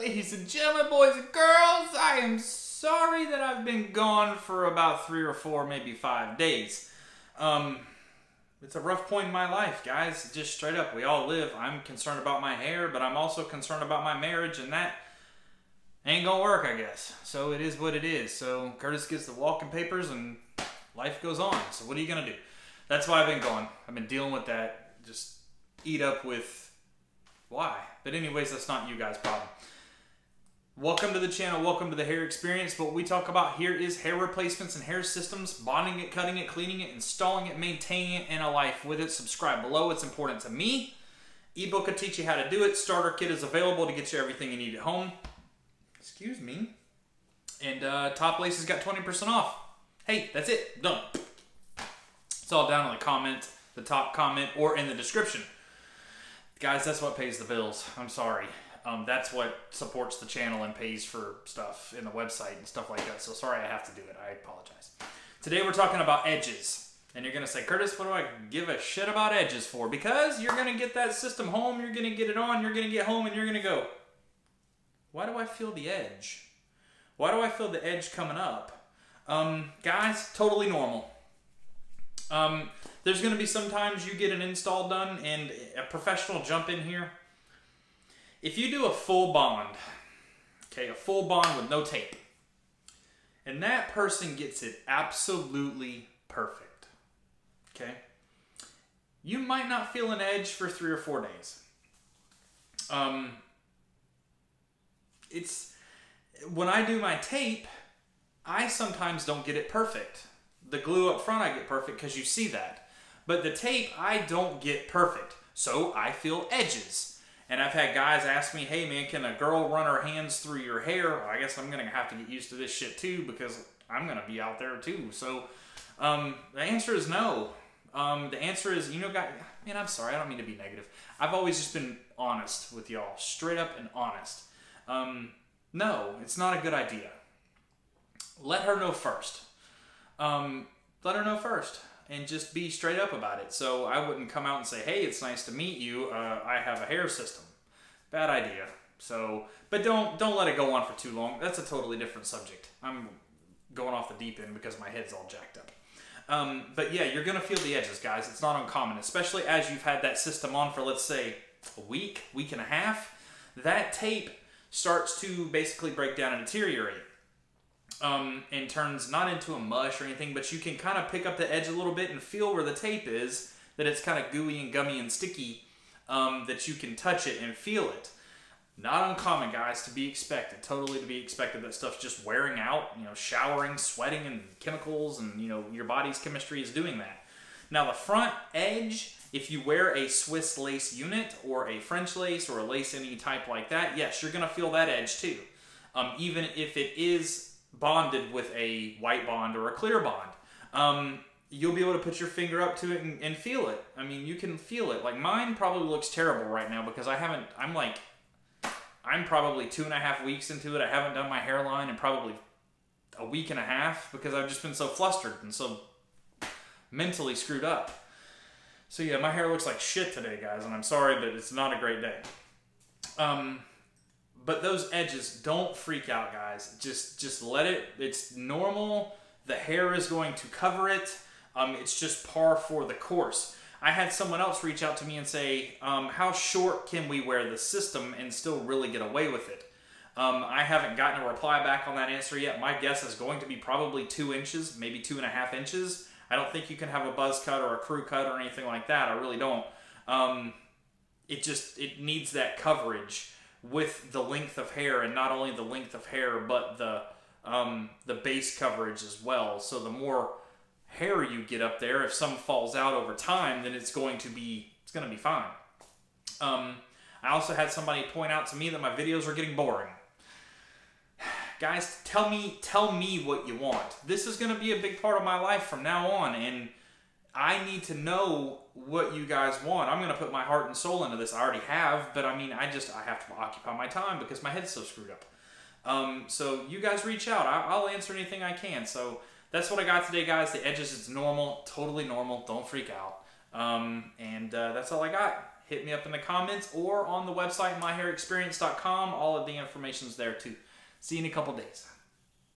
Ladies and gentlemen, boys and girls, I am sorry that I've been gone for about 3 or 4, maybe 5 days. It's a rough point in my life, guys. Just straight up, we all live. I'm concerned about my hair, but I'm also concerned about my marriage, and that ain't gonna work, I guess. So it is what it is. So Curtis gets the walking papers, and life goes on. So what are you gonna do? That's why I've been gone. I've been dealing with that. Just eat up with why. But anyways, that's not you guys' problem. Welcome to the channel. Welcome to the hair experience. What we talk about here is hair replacements and hair systems, bonding it, cutting it, cleaning it, installing it, maintaining it, and a life with it. Subscribe below. It's important to me. EBOOK will teach you how to do it. Starter kit is available to get you everything you need at home. Excuse me. And Top Lace has got 20% off. Hey, that's it. Done. It's all down in the comment, the top comment, or in the description. Guys, that's what pays the bills. I'm sorry. That's what supports the channel and pays for stuff in the website and stuff like that. So sorry I have to do it. I apologize. Today we're talking about edges. And you're going to say, Curtis, what do I give a shit about edges for? Because you're going to get that system home, you're going to get it on, you're going to get home, and you're going to go, why do I feel the edge? Why do I feel the edge coming up? Guys, totally normal. There's going to be sometimes you get an install done and a professional jump in here. If you do a full bond, okay, a full bond with no tape, and that person gets it absolutely perfect, okay, you might not feel an edge for 3 or 4 days. When I do my tape, I sometimes don't get it perfect. The glue up front I get perfect because you see that. But the tape I don't get perfect. So I feel edges. And I've had guys ask me, hey man, can a girl run her hands through your hair? Well, I guess I'm going to have to get used to this shit too because I'm going to be out there too. So the answer is no. The answer is, you know, guys, man, I'm sorry. I don't mean to be negative. I've always just been honest with y'all. Straight up and honest. No, it's not a good idea. Let her know first. Let her know first and just be straight up about it. So I wouldn't come out and say, hey, it's nice to meet you. I have a hair system. Bad idea. So, but don't let it go on for too long. That's a totally different subject. I'm going off the deep end because my head's all jacked up. But yeah, you're going to feel the edges, guys. It's not uncommon, especially as you've had that system on for, let's say, a week, week and a half. That tape starts to basically break down and deteriorate. And turns not into a mush or anything, but you can kind of pick up the edge a little bit and feel where the tape is, that it's kind of gooey and gummy and sticky, that you can touch it and feel it. Not uncommon, guys, to be expected, totally to be expected. That stuff's just wearing out, you know, showering, sweating, and chemicals, and, you know, your body's chemistry is doing that. Now, the front edge, if you wear a Swiss lace unit or a French lace or a lace any type like that, yes, you're going to feel that edge too. Even if it is bonded with a white bond or a clear bond, you'll be able to put your finger up to it and feel it. I mean, you can feel it. Like mine probably looks terrible right now because I'm probably 2.5 weeks into it. I haven't done my hairline in probably a week and a half because I've just been so flustered and so mentally screwed up. So yeah, my hair looks like shit today, guys, and I'm sorry, but it's not a great day. But those edges, don't freak out, guys. Just let it. It's normal. The hair is going to cover it. It's just par for the course. I had someone else reach out to me and say, how short can we wear the system and still really get away with it? I haven't gotten a reply back on that answer yet. My guess is going to be probably 2 inches, maybe 2.5 inches. I don't think you can have a buzz cut or a crew cut or anything like that. I really don't. It needs that coverage with the length of hair, and not only the length of hair, but the base coverage as well. So the more hair you get up there, if some falls out over time, then it's going to be fine. I also had somebody point out to me that my videos are getting boring. Guys, tell me what you want. This is going to be a big part of my life from now on, and I need to know what you guys want. I'm going to put my heart and soul into this. I already have, but I mean, I have to occupy my time because my head's so screwed up. So you guys reach out. I'll answer anything I can. So that's what I got today, guys. The edges is normal, totally normal. Don't freak out. That's all I got. hit me up in the comments or on the website myhairexperience.com. All of the information's there too. See you in a couple days.